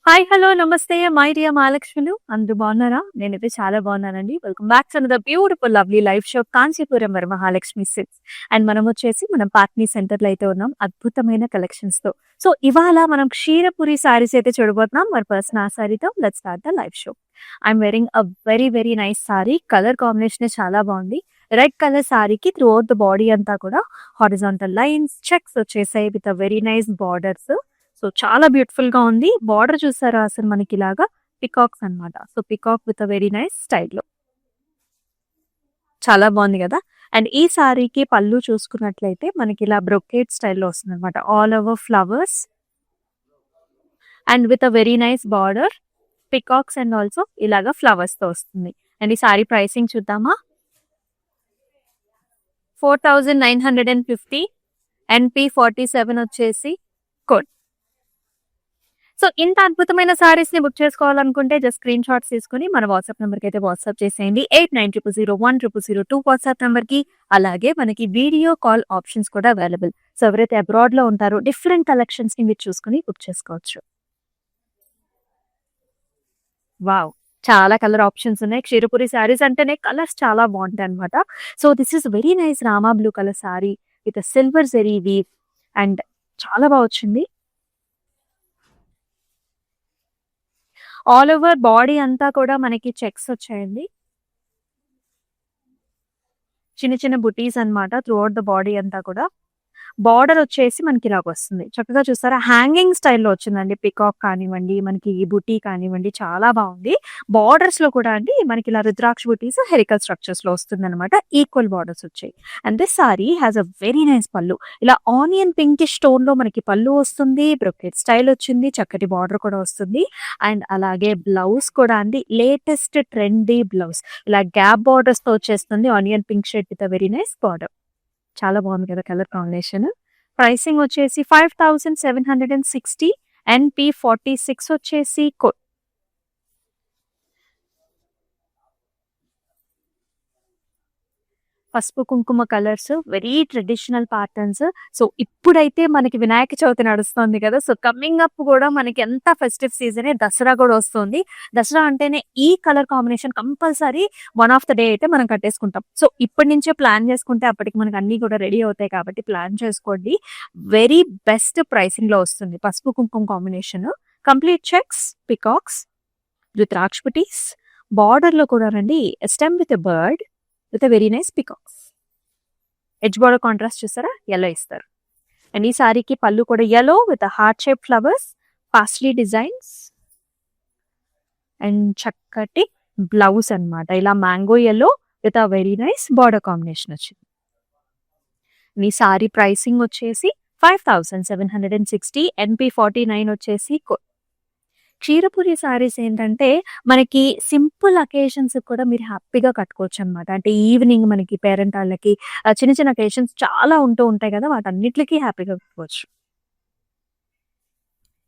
Hi! Hello! నమస్తే! My dear మహాలక్ష్ములు. అందరూ బాగున్నారా? నేనైతే చాలా బాగున్నానండి. Welcome back to another beautiful lovely live show Kanchipuram Varamahalakshmi silks. And మనమొచ్చేసి మనం పాట్నీ సెంటర్‌లో అయితే ఉన్నాం. అద్భుతమైన కలెక్షన్స్‌తో. సో, ఇవాళ మనం క్షీరపురి శారీస్ అయితే చూడబోతున్నాం. మరి ఫస్ట్ నా శారీతో let's start the live show. I'm wearing a very very nice sari. Colour కాంబినేషనే చాలా బాగుంది. రెడ్ కలర్ సారీకి త్రూ ఔట్ ద బాడీ అంతా కూడా హారిజాంటల్ లైన్స్, చెక్స్ వచ్చేసాయి with a very nice borders. So, చాలా బ్యూటిఫుల్‌గా ఉంది. బార్డర్ చూసారా అసలు మనకిలాగా పికాక్స్ అన్నమాట. So, peacock with a very nice స్టైల్‌లో. చాలా బాగుంది గదా! అండ్ ఈ సారీకి పళ్ళు చూసుకున్నట్లయితే మనకిలా బ్రొకేట్ స్టైల్‌లో వస్తుందన్నమాట. All over flowers and with a very nice border. Peacocks and also ఇలాగా ఫ్లవర్స్‌తో వస్తుంది. అండ్ ఈ సారీ ప్రైసింగ్ చూద్దామా? 4950 ఎన్‌పీ 47 వచ్చేసి కోడ్. సో, ఇంత అద్భుతమైన సారీస్‌ని బుక్ చేసుకోవాలనుకుంటే జస్ట్ స్క్రీన్ షాట్స్ తీసుకొని మన వాట్సాప్ నంబర్‌కి అయితే వాట్సాప్ చేసేయండి. 8900010002 వాట్సాప్ నంబర్‌కి. అలాగే మనకి వీడియో కాల్ ఆప్షన్స్ కూడా అవైలబుల్. సో, ఎవరైతే అబ్రాడ్‌లో ఉంటారో డిఫరెంట్ కలెక్షన్స్‌ని మీరు చూసుకొని బుక్ చేసుకోవచ్చు. వావ్! చాలా కలర్ ఆప్షన్స్ ఉన్నాయి. క్షీరపురి సారీస్ అంటేనే కలర్స్ చాలా బాగుంటాయన్నమాట. So, this is very nice Rama blue colour sorry with silver zari weave and చాలా బా వచ్చింది. ఆల్ ఓవర్ బాడీ అంతా కూడా మనకి చెక్స్ వచ్చాయండి. చిన్న చిన్న బుటీస్ అన్నమాట త్రూ ఔట్ ద బాడీ అంతా కూడా. బార్డర్ వచ్చేసి మనకి ఇలాగొస్తుంది. చక్కగా చూసారా హ్యాంగింగ్ స్టైల్‌లో వచ్చిందండి. పికాక్ కానివ్వండి, మనకి ఈ బుటీ కానివ్వండి చాలా బావుంది. బార్డర్స్‌లో కూడా అండి మనకి ఇలా రుద్రాక్ష బుటీస్ హెరికల్ స్ట్రక్చర్స్‌లో వస్తుందన్నమాట. ఈక్వల్ బార్డర్స్ వచ్చాయి. And this sorry has a very nice పల్లు. ఇలా ఆనియన్ పింకిష్ టోన్‌లో మనకి పల్లు వస్తుంది. బ్రొకెట్ స్టైల్ వచ్చింది. చక్కటి బార్డర్ కూడా వస్తుంది. అండ్ అలాగే బ్లౌజ్ కూడా అండి లేటెస్ట్ ట్రెండీ బ్లౌజ్. ఇలా గ్యాప్ బార్డర్స్‌తో వచ్చేస్తుంది. Onion pink shade with a very nice border. చాలా బాగుంది కదా కలర్ కాంబినేషన్. ప్రైసింగ్ వచ్చేసి 5760 ఎన్‌పీ 46 వచ్చేసి కోడ్. పసుపు కుంకుమ colours very traditional patterns. So, ఇప్పుడైతే మనకి వినాయక చవితి నడుస్తుంది కదా! సో, కమింగ్ అప్ కూడా మనకి ఎంత ఫెస్టివ్ సీజనే దసరా కూడా వస్తుంది. దసరా అంటేనే ఈ colour combination compulsory one of the day అయితే మనం కట్టేసుకుంటాం. సో, ఇప్పటి నుంచే ప్లాన్ చేసుకుంటే అప్పటికి మనకు అన్నీ కూడా రెడీ అవుతాయి కాబట్టి ప్లాన్ చేసుకోండి. వెరీ బెస్ట్ ప్రైసింగ్‌లో వస్తుంది. పసుపు కుంకుమ combination. Complete checks, peacocks, rudraksha బుటీస్, బార్డర్‌లో కూడా రండి stem with a bird with a very nice peacocks. Edge border contrast చూసారా? యెల్లో ఇస్తారు. అండ్ ఈ సారీకి పళ్ళు కూడా yellow with heart shape flowers, paisley designs and చక్కటి బ్లౌజ్ అన్నమాట. ఇలా mango yellow with a very nice border combination వచ్చింది. మీ సారీ ప్రైసింగ్ వచ్చేసి 5760 ఎన్‌పీ 49 వచ్చేసి క్షీరపురి సారీస్ ఏంటంటే మనకి సింపుల్ అకేషన్స్ కూడా మీరు హ్యాపీగా కట్టుకోవచ్చనమాట. అంటే ఈవినింగ్ మనకి పేరెంటాళ్ళకి చిన్న చిన్న అకేషన్స్ చాలా ఉంటూ ఉంటాయి కదా! వాటన్నిట్లికి హ్యాపీగా కట్టుకోవచ్చు.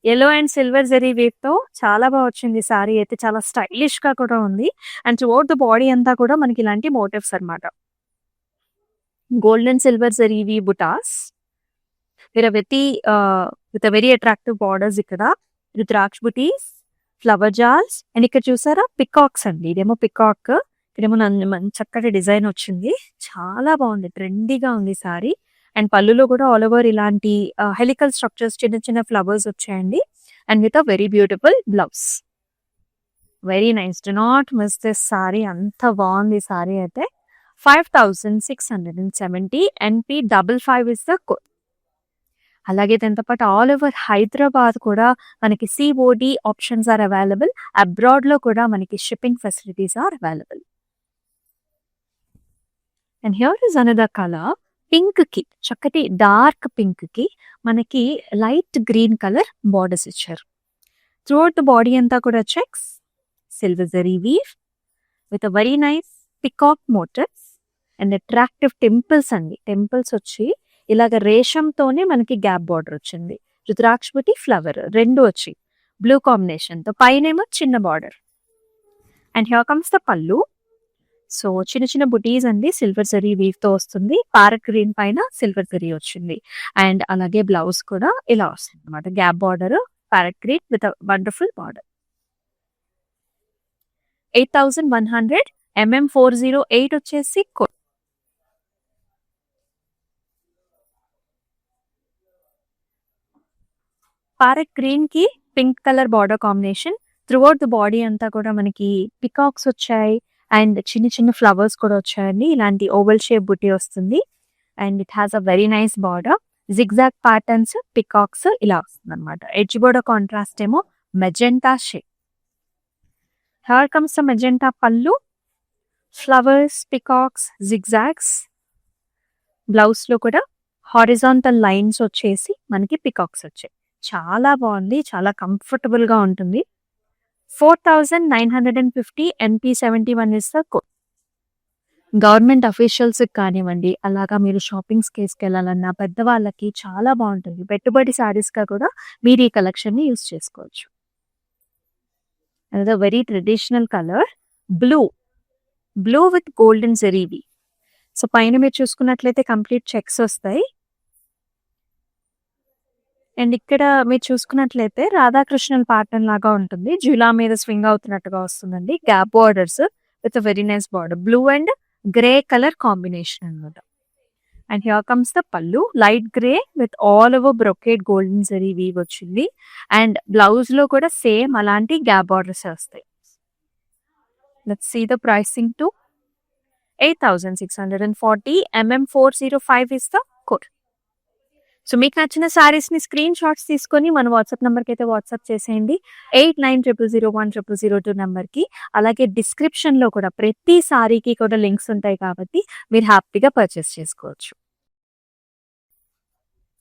యెల్లో అండ్ సిల్వర్ జరీ వీవ్‌తో చాలా బా వచ్చింది సారీ అయితే. చాలా స్టైలిష్‌గా కూడా ఉంది. అండ్ త్రూఅవుట్ ద బాడీ అంతా కూడా మనకి ఇలాంటి మోటివ్స్ అన్నమాట. Gold and silver zari weave butas. With very attractive borders ఇక్కడ. రుద్రాక్ష బుటీస్, ఫ్లవర్ జాల్స్ అండ్ ఇక్కడ చూసారా పికాక్స్ అండి. ఇదేమో పికాక్. ఇక్కడేమో చక్కటి డిజైన్ వచ్చింది. చాలా బాగుంది. ట్రెండీగా ఉంది సారీ. అండ్ పళ్ళులో కూడా ఆల్ ఓవర్ ఇలాంటి హెలికల్ స్ట్రక్చర్స్ చిన్న చిన్న ఫ్లవర్స్ వచ్చాయండి. And with a very beautiful blouse. Very nice. Do not miss this sorry. అంత బాగుంది సారీ అయితే. 5670 ఎన్‌పీ 55 ఇస్ ద కోడ్. అలాగే దాంతో పాటు ఆల్ ఓవర్ హైదరాబాద్ కూడా మనకి సీఓడీ ఆప్షన్స్ ఆర్ అవైలబుల్. అబ్రాడ్‌లో కూడా మనకి shipping facilities are available. And here is another colour. పింక్‌కి చక్కటి డార్క్ పింక్‌కి మనకి లైట్ గ్రీన్ కలర్ బార్డర్స్ ఇచ్చారు. త్రూఅవుట్ ద బాడీ అంతా కూడా checks, silver zari weave with a very nice peacock motifs and attractive temples అండి. టెంపుల్స్ వచ్చి ఇలాగ రేషంతోనే మనకి గ్యాప్ బార్డర్ వచ్చింది. రుద్రాక్ష బుటీ ఫ్లవర్ 2 వచ్చి బ్లూ కాంబినేషన్‌తో పైనేమో చిన్న border. And here comes the పల్లు. సో, చిన్న చిన్న బుటీస్ అండి సిల్వర్ జరీ వీవ్‌తో వస్తుంది. ప్యారెట్ గ్రీన్ పైన సిల్వర్ జరీ వచ్చింది. అండ్ అలాగే బ్లౌజ్ కూడా ఇలా వస్తుందన్నమాట. Gap border parrot green with wonderful border. 8100 MM408 వచ్చేసి కోడ్. ప్యారెట్ గ్రీన్ కి pink colour border combination. Throughout the body అంతా కూడా మనకి పికాక్స్ వచ్చాయి అండ్ చిన్న చిన్న ఫ్లవర్స్ కూడా వచ్చాయండి. ఇలాంటి ఓవల్ షేప్ బుట్టి వస్తుంది and it has a very nice border. Zigzag patterns, peacocks ఇలా వస్తుంది అనమాట. ఎడ్జ్ బోర్డర్ కాంట్రాస్ట్ ఏమో magenta shape. Here comes the magenta పళ్ళు, ఫ్లవర్స్, పికాక్స్, జిగ్జాగ్స్. బ్లౌజ్ లో కూడా హారిజాంటల్ లైన్స్ వచ్చేసి మనకి పికాక్స్ వచ్చాయి. చాలా బాగుంది, చాలా కంఫర్టబుల్ గా ఉంటుంది. 4950 NP71 is the code. Government officials కానివ్వండి, అలాగా మీరు షాపింగ్స్ కేసుకెళ్ళాలన్నా పెద్దవాళ్ళకి చాలా బాగుంటుంది. పెట్టుబడి సారీస్ గా కూడా మీరు ఈ కలెక్షన్ ని యూస్ చేసుకోవచ్చు. Another very traditional colour blue with golden జరీవి. సో పైన మీరు చూసుకున్నట్లయితే కంప్లీట్ చెక్స్ వస్తాయి అండ్ ఇక్కడ మీరు చూసుకున్నట్లయితే రాధాకృష్ణన్ ప్యాటర్న్ లాగా ఉంటుంది. జులా మీద స్వింగ్ అవుతున్నట్టుగా వస్తుందండి. Gap borders with very nice border. Blue and grey colour combination అనమాట. And here comes the pallu, light grey with all over brocade golden zari weave వచ్చింది. అండ్ బ్లౌజ్ లో కూడా సేమ్ అలాంటి గ్యాప్ బార్డర్స్ వస్తాయి. Let's see the pricing to 8640 MM405 is the code. So మీకు నచ్చిన సారీస్ ని screen shots తీసుకొని మన వాట్సాప్ నెంబర్కి అయితే వాట్సాప్ చేసేయండి. 8900010002 నెంబర్కి. అలాగే డిస్క్రిప్షన్ లో కూడా ప్రతి సారీకి కూడా లింక్స్ ఉంటాయి కాబట్టి మీరు హ్యాపీగా పర్చేస్ చేసుకోవచ్చు.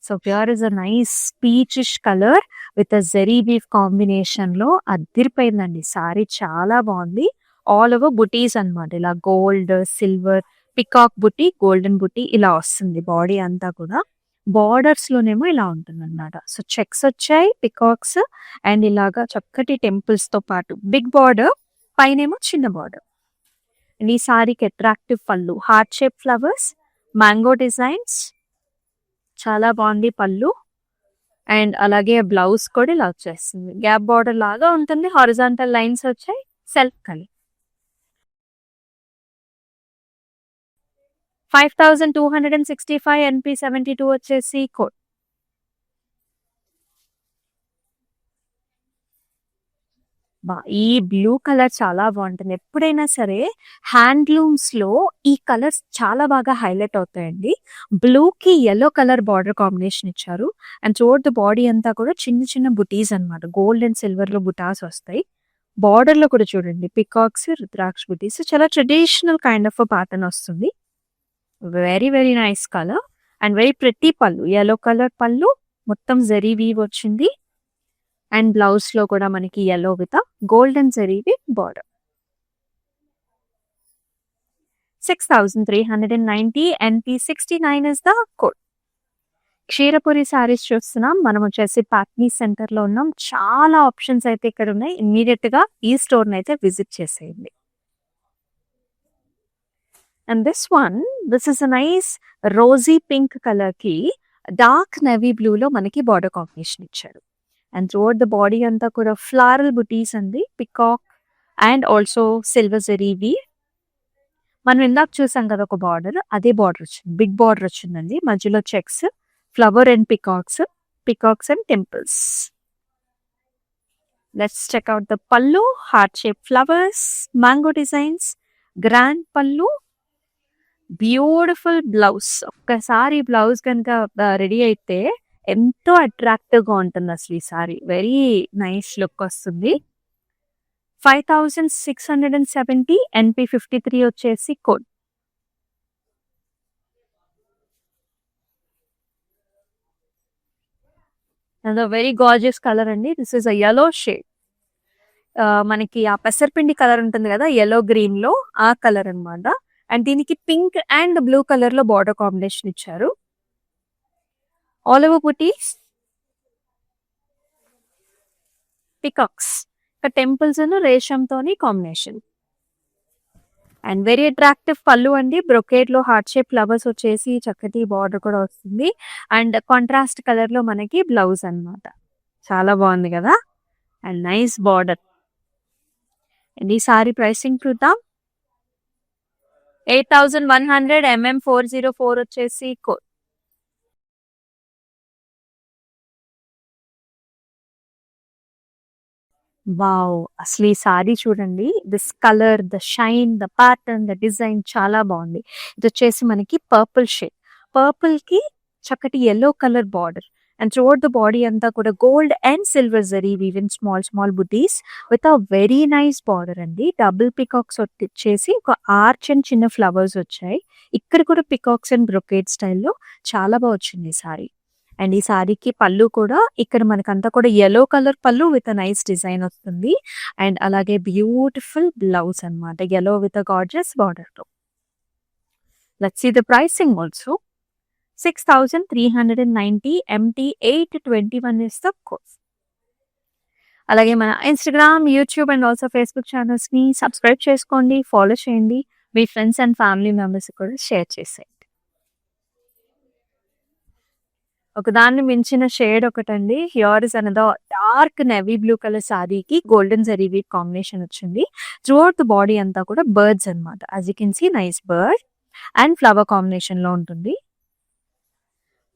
So here is a nice peachish colour with a zari weave combination లో అదిరిపోయిందండి. సారీ చాలా బాగుంది. ఆల్ ఓవర్ బుటీస్ అన్నమాట. ఇలా గోల్డ్, సిల్వర్, పికాక్ బుటీ, గోల్డెన్ బుటీ ఇలా వస్తుంది బాడీ అంతా కూడా. బార్డర్స్ లోనేమో ఇలా ఉంటుంది అనమాట. సో చెక్స్ వచ్చాయి, పికాక్స్ అండ్ ఇలాగా చక్కటి టెంపుల్స్ తో పాటు బిగ్ బార్డర్, పైనేమో చిన్న బార్డర్. అండ్ ఈ సారీకి అట్రాక్టివ్ పళ్ళు, heart shape flowers, mango designs, చాలా బాగుంది పళ్ళు. అండ్ అలాగే బ్లౌజ్ కూడా ఇలా వచ్చేస్తుంది. గ్యాప్ బార్డర్ లాగా ఉంటుంది. హారిజాంటల్ లైన్స్ వచ్చాయి, సెల్ఫ్ కలర్. 5265 NP72 వచ్చేసి కోడ్. ఈ బ్లూ కలర్ చాలా బాగుంటుంది. ఎప్పుడైనా సరే హ్యాండ్లూమ్స్ లో ఈ కలర్స్ చాలా బాగా హైలైట్ అవుతాయండి. బ్లూ కి యెల్లో కలర్ బార్డర్ కాంబినేషన్ ఇచ్చారు. అండ్ త్రూఅవుట్ ద బాడీ అంతా కూడా చిన్న చిన్న బుటీస్ అన్నమాట. గోల్డ్ అండ్ సిల్వర్ లో బుటాస్ వస్తాయి. బార్డర్ లో కూడా చూడండి పికాక్స్, రుద్రాక్ష బుటీస్. చాలా ట్రెడిషనల్ కైండ్ ఆఫ్ ప్యాటర్న్ వస్తుంది. Very very nice colour and very pretty పళ్ళు. యెల్లో కలర్ పళ్ళు, మొత్తం జరీ వీవ్ వచ్చింది. అండ్ బ్లౌజ్ లో కూడా మనకి yellow with golden zari with border. 6390 NP69 is the code. Ksheerapuri saris చూస్తున్నాం. మనం వచ్చేసి పాట్నీ సెంటర్ లో ఉన్నాం. చాలా ఆప్షన్స్ అయితే ఇక్కడ ఉన్నాయి. ఇమ్మీడియట్ గా ఈ స్టోర్ ని అయితే విజిట్ చేసేయండి. And this is a nice rosy pink colour కి డార్క్ నేవీ బ్లూ లో మనకి బార్డర్ కాంబినేషన్ ఇచ్చారు. అండ్ త్రూఅవుట్ ద బాడీ అంతా కూడా ఫ్లారల్ బుటీస్ అండి, peacock and also silver zari weave. మనం ఇందాక చూసాం కదా ఒక బార్డర్, అదే బార్డర్ వచ్చింది. బిగ్ బార్డర్ వచ్చిందండి. మధ్యలో checks, flower and peacocks and temples. Let's check out the pallu, heart shape flowers, mango designs, grand pallu, beautiful blouse. ఒక్కసారి బ్లౌజ్ కనుక రెడీ అయితే ఎంతో అట్రాక్టివ్ గా ఉంటుంది అసలు ఈ సారీ. వెరీ నైస్ లుక్ వస్తుంది. 5670 NP53 వచ్చేసి కోడ్. వెరీ గార్జియస్ కలర్ అండి. This is a yellow shade. మనకి ఆ పెసరపిండి కలర్ ఉంటుంది కదా, yellow గ్రీన్ లో ఆ కలర్ అన్నమాట. అండ్ దీనికి పింక్ అండ్ బ్లూ కలర్ లో బార్డర్ కాంబినేషన్ ఇచ్చారు. All over butis, peacocks, temples రేషంతోని combination. And very attractive pallu అండి. బ్రొకేడ్ లో హార్ట్ షేప్ ఫ్లవర్స్ వచ్చేసి చక్కటి బార్డర్ కూడా వస్తుంది. అండ్ కాంట్రాస్ట్ కలర్ లో మనకి బ్లౌజ్ అన్నమాట. చాలా బాగుంది కదా. And nice border. అండ్ ఈ సారీ ప్రైసింగ్ చూద్దాం. 8100 MM404 వచ్చేసి కోడ్. వావ్! అసలు ఈ సారీ చూడండి. This colour, the shine, the pattern, the design చాలా బాగుంది. ఇదొచ్చేసి మనకి పర్పుల్ షేడ్. పర్పుల్‌కి చక్కటి yellow colour border. And throughout the body అంతా కూడా gold and silver zari weave in small small butis with a very nice border అండి. డబుల్ పికాక్స్ వచ్చేసి ఒక ఆర్చ్ అండ్ చిన్న ఫ్లవర్స్ వచ్చాయి. ఇక్కడ కూడా పికాక్స్ అండ్ బ్రొకేడ్ స్టైల్‌లో చాలా బా వచ్చింది ఈ సారీ. అండ్ ఈ సారీకి పళ్ళు కూడా ఇక్కడ మనకంతా కూడా yellow colour pallu with a nice design వస్తుంది. అండ్ అలాగే బ్యూటిఫుల్ బ్లౌజ్ అన్నమాట. యెల్లో విత్ అ గార్జియస్ బార్డర్‌తో. Let's see the pricing also. 6390 MT 821 is the code. అలాగే మన Instagram, YouTube and also Facebook ఛానల్స్‌ని సబ్స్క్రైబ్ చేసుకోండి, ఫాలో చేయండి. మీ ఫ్రెండ్స్ అండ్ ఫ్యామిలీ మెంబర్స్‌కి కూడా షేర్ చేసేయండి. ఒకదాన్ని మించిన షేడ్ ఒకటండి. Here is another dark navy blue colour సారీకి గోల్డెన్ జరీ వీవ్ కాంబినేషన్ వచ్చింది. త్రూఅవుట్ ద బాడీ అంతా కూడా బర్డ్స్ అన్నమాట. As you can see nice bird and flower కాంబినేషన్‌లో ఉంటుంది.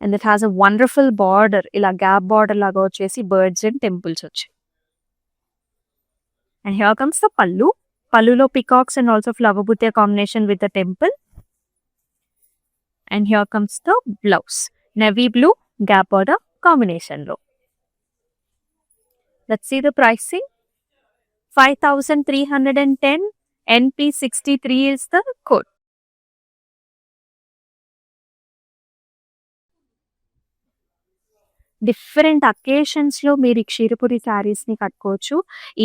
And it has a wonderful border. ఇలా గ్యాప్ బార్డర్ లాగా వచ్చేసి బర్డ్స్ అండ్ టెంపుల్స్ వచ్చాయి. And here comes the pallu. పల్లులో peacocks and also flower butte combination with the temple. And here comes the blouse. Navy blue gap border కాంబినేషన్‌లో. Let's see the pricing. 5310 NP63 is the code. Different అకేషన్స్‌లో మీరు ఈ క్షీరపురి శారీస్‌ని కట్టుకోవచ్చు.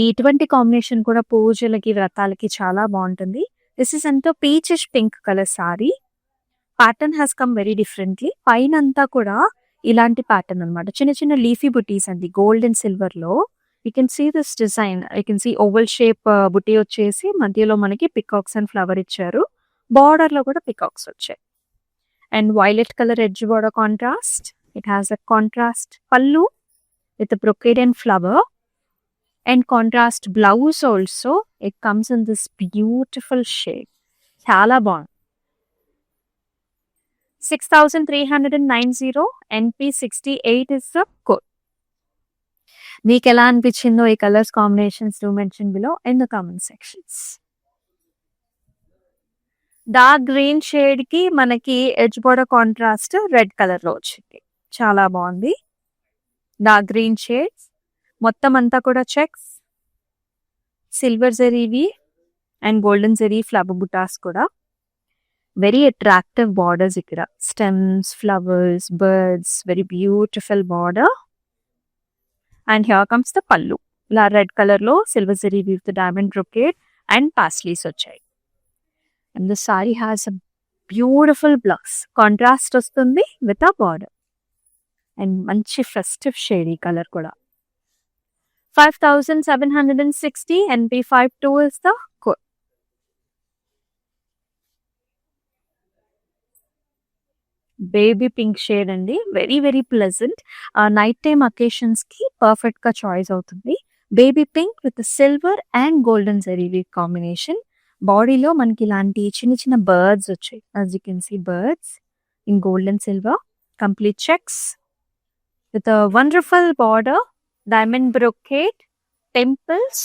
ఇటువంటి combination కూడా పూజలకి, వ్రతాలకి చాలా బావుంటుంది. దిస్ ఈస్ అంతా peachish pink colour sari. Pattern has come very differently. పైనంతా కూడా ఇలాంటి ప్యాటర్న్ అన్నమాట. చిన్న చిన్న లీఫీ బుటీస్ అండి. గోల్డ్ అండ్ సిల్వర్‌లో. You can see this design. You can see oval shape buti వచ్చేసి మధ్యలో మనకి పికాక్స్ అండ్ ఫ్లవర్ ఇచ్చారు. బార్డర్‌లో కూడా పికాక్స్ వచ్చాయి. And violet colour edge border contrast. It has a contrast pallu with a brocade and flower and contrast blouse also. It comes in this beautiful shade. Chala బాగుంది. 6390 NP68 is the code. మీకు ఎలా అనిపించిందో ఈ colours combinations do mention below in the comment sections. Dark green shade కి మనకి edge border contrast red colour లో వచ్చింది. చాలా బాగుంది. డార్క్ గ్రీన్ షేడ్స్ మొత్తం అంతా కూడా చెక్స్, సిల్వర్ జరీవి and golden zari flower butas కూడా. వెరీ అట్రాక్టివ్ బార్డర్స్ ఇక్కడ. Stems, flowers, birds, very beautiful border. And here comes the pallu. ఇలా రెడ్ కలర్ లో silver zari with diamond brocade and paisleys వచ్చాయి. And the sari has a beautiful blouse. Contrast వస్తుంది with a border. And మంచి festive shade ఈ colour కూడా. 5760 NP52 is the code. Baby pink shade అండి. Very very pleasant. Night time occasions కి perfect గా choice అవుతుంది. Baby pink with silver and golden zari weave combination. బాడీలో మనకి ఇలాంటి చిన్న చిన్న బర్డ్స్ వచ్చాయి. As you can see birds in gold and silver. Complete checks with a wonderful border, diamond brocade, temples,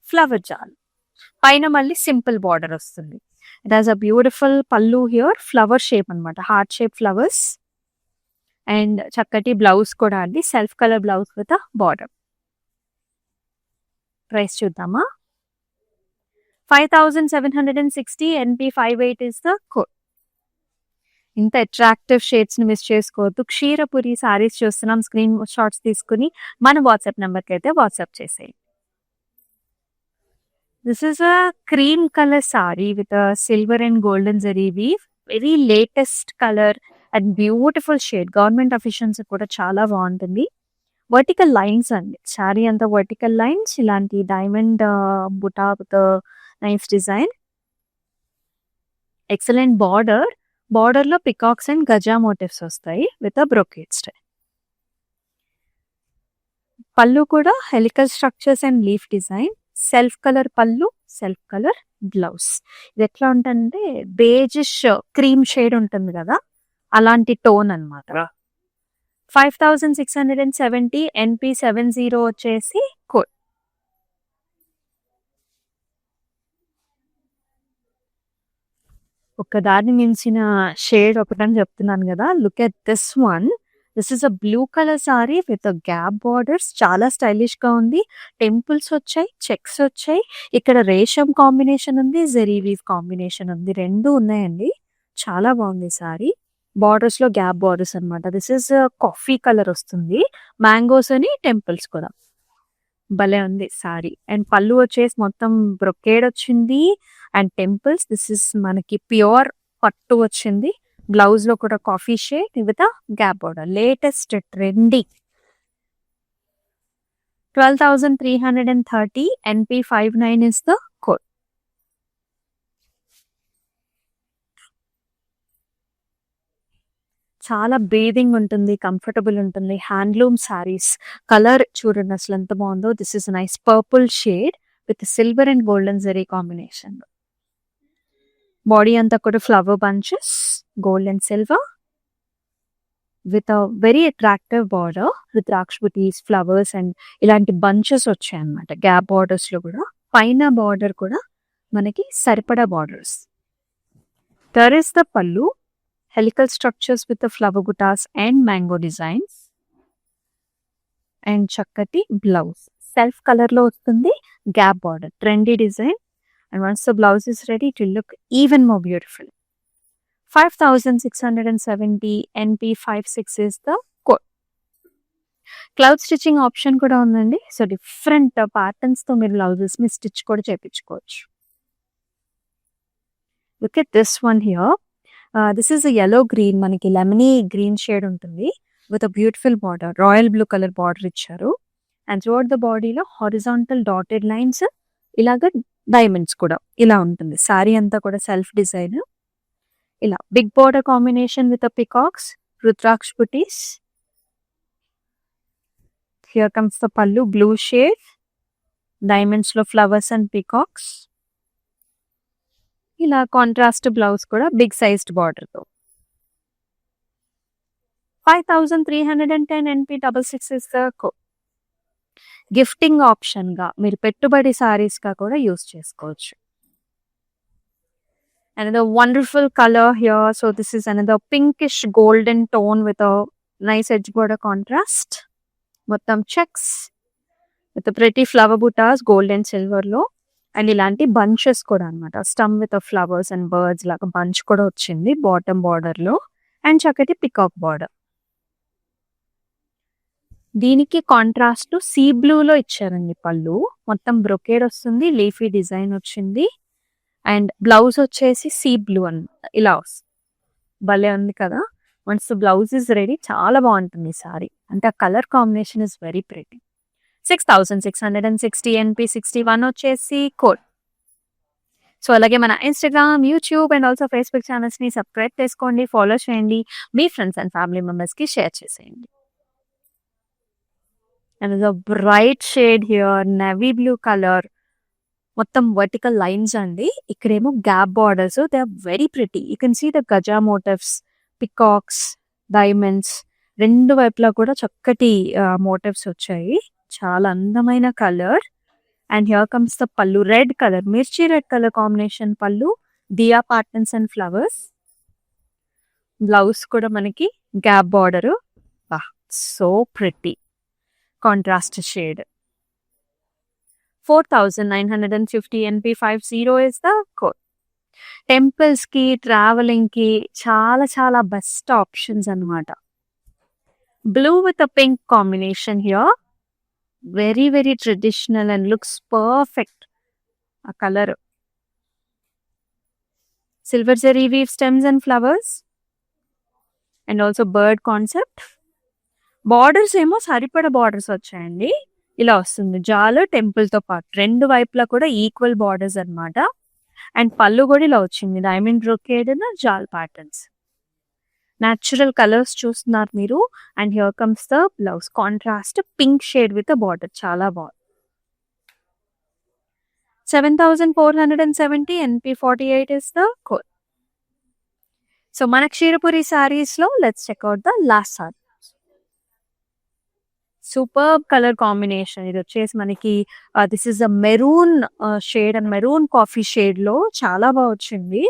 flower jal. పైన మళ్ళీ సింపుల్ బార్డర్ వస్తుంది. It has a beautiful పల్లు హియర్. ఫ్లవర్ షేప్ అన్నమాట. హార్ట్ షేప్ ఫ్లవర్స్ అండ్ చక్కటి blouse కూడా అండి. Self colour blouse with border. Price చూద్దామా. 5760 NP58 is the code. ఇంత అట్రాక్టివ్ షేడ్స్ ని మిస్ చేసుకోవద్దు. క్షీరపురి సారీస్ చూస్తున్నాం. స్క్రీన్ షాట్స్ తీసుకుని మన వాట్సాప్ నెంబర్కి అయితే వాట్సాప్ చేసేయండి. This is a cream colour sorry with silver and golden zari weave. Very latest colour and beautiful shade. Government officials కూడా చాలా బాగుంటుంది. వర్టికల్ లైన్స్ అండి. సారీ అంతా వర్టికల్ లైన్స్. ఇలాంటి diamond buta with nice design. Excellent border. Border లో peacocks and gaja motives వస్తాయి with a brocade style. పళ్ళు కూడా helical structures and leaf design, self colour pallu, self colour blouse. ఇది ఎట్లా ఉంటుందంటే బేజిష్ క్రీమ్ షేడ్ ఉంటుంది కదా, అలాంటి టోన్ అనమాట. 5670 NP70 వచ్చేసి కోడ్. ఒకదాన్ని మించిన షేడ్ ఒకటని చెప్తున్నాను కదా. Look at this one. This is a blue colour sorry with gap borders. చాలా స్టైలిష్ గా ఉంది. టెంపుల్స్ వచ్చాయి, చెక్స్ వచ్చాయి. ఇక్కడ రేషం కాంబినేషన్ ఉంది, జెరీ వీవ్ కాంబినేషన్ ఉంది, రెండు ఉన్నాయండి. చాలా బాగుంది సారీ. బార్డర్స్ లో గ్యాప్ బార్డర్స్ అనమాట. దిస్ ఇస్ కాఫీ కలర్ వస్తుంది, మ్యాంగోస్ అని, టెంపుల్స్ కూడా. భలే ఉంది సారీ. అండ్ పళ్ళు వచ్చేసి మొత్తం బ్రొకేడ్ వచ్చింది అండ్ టెంపుల్స్. దిస్ ఇస్ మనకి ప్యూర్ పట్టు వచ్చింది. బ్లౌజ్ లో కూడా coffee shade with gap border. Latest trendy. 12,330 NP59 is the code. చాలా బ్రీదింగ్ ఉంటుంది, కంఫర్టబుల్ ఉంటుంది. హ్యాండ్లూమ్ సారీస్. కలర్ చూడండి అసలు ఎంత బాగుందో. This is nice purple shade with silver and golden zari combination. Body అంతా కూడా flower bunches, gold and silver with a very attractive border with రాక్ష బుటీస్, ఫ్లవర్స్ అండ్ ఇలాంటి బంచెస్ వచ్చాయి అనమాట. గ్యాప్ బార్డర్స్ లో కూడా పైన బార్డర్ కూడా మనకి సరిపడా బార్డర్స్. దర్ ఇస్ ద పళ్ళు, helical structures with the flower buttas and mango designs, and chakkati blouse. Self color lo vastundi, gap border, trendy design, and once the blouse is ready it will look even more beautiful. 5,670 NP56 is the code. Cloud stitching option kuda undandi. So different patterns tho meer blouses mi stitch kuda chepichukochu. Look at this one here. This is a yellow green, మనకి lemony green shade ఉంటుంది with a beautiful border. Royal blue colour border ఇచ్చారు. And throughout the బాడీలో horizontal dotted lines, ఇలాగ diamonds కూడా ఇలా ఉంటుంది. సారీ అంతా కూడా సెల్ఫ్ డిజైన్. ఇలా big border combination with a peacocks, rudraksha butis. Here comes the pallu, blue shade, diamonds లో ఫ్లవర్స్ అండ్ పికాక్స్. ఇలా కాంట్రాస్ట్ బ్లౌజ్ కూడా బిగ్ సైజ్డ్ బార్డర్ తో. 5,310 NP66 is the code. Gifting option గా, మీరు పెట్టుబడి సారీస్ గా కూడా యూస్ చేసుకోవచ్చు. Another wonderful color here. So this is another pinkish golden tone with a nice edge border contrast. మొత్తం checks with pretty flower buttas, gold and silver లో. And ఇలాంటి bunches కూడా అనమాట. స్టమ్ విత్ ఫ్లవర్స్ అండ్ బర్డ్స్ లాగా bunch కూడా వచ్చింది bottom border లో. And చక్కటి పికాక్ బార్డర్. దీనికి కాంట్రాస్ట్ సీ బ్లూ లో ఇచ్చారండి పళ్ళు. మొత్తం బ్రొకేడ్ వస్తుంది, లీఫీ డిజైన్ వచ్చింది. అండ్ బ్లౌజ్ వచ్చేసి సీ బ్లూ అనమాట. ఇలా వస్తుంది. భలే ఉంది కదా. వన్స్ బ్లౌజ్ ఇస్ రెడీ చాలా బాగుంటుంది సారీ. అంటే ఆ colour combination is very pretty. 6,660 NP61 వచ్చేసి కోడ్. సో అలాగే మన Instagram, YouTube and also Facebook channels ని సబ్స్క్రైబ్ చేసుకోండి, ఫాలో చేయండి, మీ ఫ్రెండ్స్ అండ్ ఫ్యామిలీ మెంబర్స్ కి షేర్ చేసేయండి. And bright shade here, navy blue colour. మొత్తం వర్టికల్ లైన్స్ అండి. ఇక్కడేమో gap borders. They are very pretty. You can see the gaja motives, peacocks, diamonds రెండు వైపులా కూడా చక్కటి మోటివ్స్ వచ్చాయి. చాలా అందమైన colour. And here comes the pallu, red colour, మిర్చి red colour combination pallu, diya patterns and flowers. Blouse కూడా మనకి gap border. So pretty contrast shade. 4,950 NP50 is the code. Temples కి, ట్రావెలింగ్ కి చాలా చాలా బెస్ట్ ఆప్షన్స్ అనమాట. Blue with a pink combination here. Very very traditional and looks perfect. ఆ colour. Silver zari weave stems and flowers and also bird concept. Borders ఏమో సరిపడ borders వచ్చాయండి. ఇలా వస్తుంది జాలు టెంపుల్ తో పాటు రెండు వైపులా కూడా ఈక్వల్ బార్డర్స్ అనమాట. అండ్ పళ్ళు కూడా ఇలా వచ్చింది, diamond brocade jaal patterns. Natural colours చూస్తున్నారు మీరు. And here comes the blouse. Contrast pink shade with border చాలా బాగుంది. 7470 NP48 is the code. So మన క్షీరపురి సారీస్లో let's check out the last sari. Superb colour combination. ఇది వచ్చేసి మనకి this is a maroon shade and maroon coffee shade లో చాలా బాగా వచ్చింది.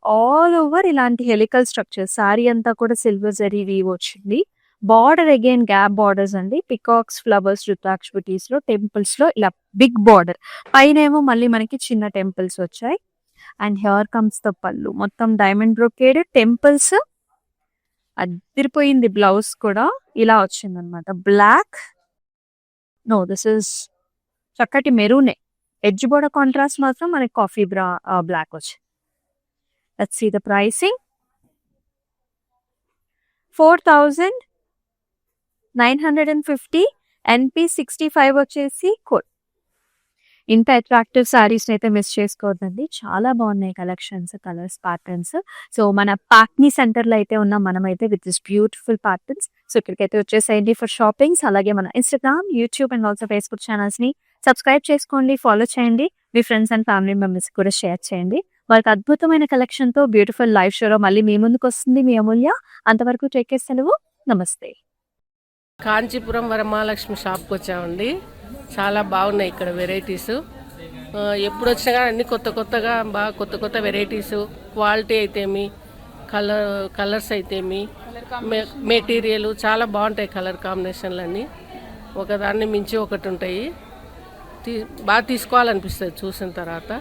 ఆల్ ఓవర్ ఇలాంటి హెలికల్ స్ట్రక్చర్. సారీ అంతా కూడా సిల్వర్ జరీ వీవ్ వచ్చింది. బార్డర్ అగైన్ గ్యాప్ బార్డర్స్ అండి. పికాక్స్, ఫ్లవర్స్, రుద్రాక్ష బుటీస్ లో, టెంపుల్స్ లో ఇలా బిగ్ బార్డర్. పైన ఏమో మళ్ళీ మనకి చిన్న టెంపుల్స్ వచ్చాయి. అండ్ హియర్ కమ్స్ ద పళ్ళు. మొత్తం డైమండ్ బ్రొకేడ్ టెంపుల్స్. అదిరిపోయింది. బ్లౌజ్ కూడా ఇలా వచ్చింది అనమాట. బ్లాక్ నో దిస్ ఇస్ చక్కటి మెరూనే. ఎడ్జ్ బోర్డర్ కాంట్రాస్ట్ మాత్రం మనకి కాఫీ బ్లాక్ వచ్చింది. Let's see the pricing. 4950 NP65 వచ్చేసి కోడ్. ఇంత అట్రాక్టివ్ సారీస్ అయితే మిస్ చేసుకోవద్దండి. చాలా బాగున్నాయి కలెక్షన్స్, కలర్స్, ప్యాటర్న్స్. సో మన పాట్నీ సెంటర్ లో అయితే ఉన్నాం మనమైతే with this beautiful patterns. So ఇక్కడికైతే వచ్చేసేయండి ఫర్ షాపింగ్స్. అలాగే మన Instagram, YouTube and also Facebook channels ని సబ్స్క్రైబ్ చేసుకోండి, ఫాలో చేయండి. మీ ఫ్రెండ్స్ అండ్ ఫ్యామిలీ మెంబర్స్ కూడా షేర్ చేయండి. వాళ్ళకి అద్భుతమైన కలెక్షన్ తో బ్యూటిఫుల్ లైవ్ షోలో మళ్ళీ మీ ముందుకు వస్తుంది మీ అమూల్య. అంతవరకు టేక్ కేర్, సెలవు, నమస్తే. కాంచీపురం వరమహాలక్ష్మి షాప్కి వచ్చామండి. చాలా బాగున్నాయి ఇక్కడ వెరైటీస్. ఎప్పుడు వచ్చినా కానీ అన్ని కొత్తగా బాగా కొత్త వెరైటీస్. క్వాలిటీ అయితేమి, కలర్స్ అయితేమి, మెటీరియల్ చాలా బాగుంటాయి. కలర్ కాంబినేషన్లు అన్నీ ఒకదాన్ని మించి ఒకటి ఉంటాయి. బాగా తీసుకోవాలనిపిస్తుంది చూసిన తర్వాత.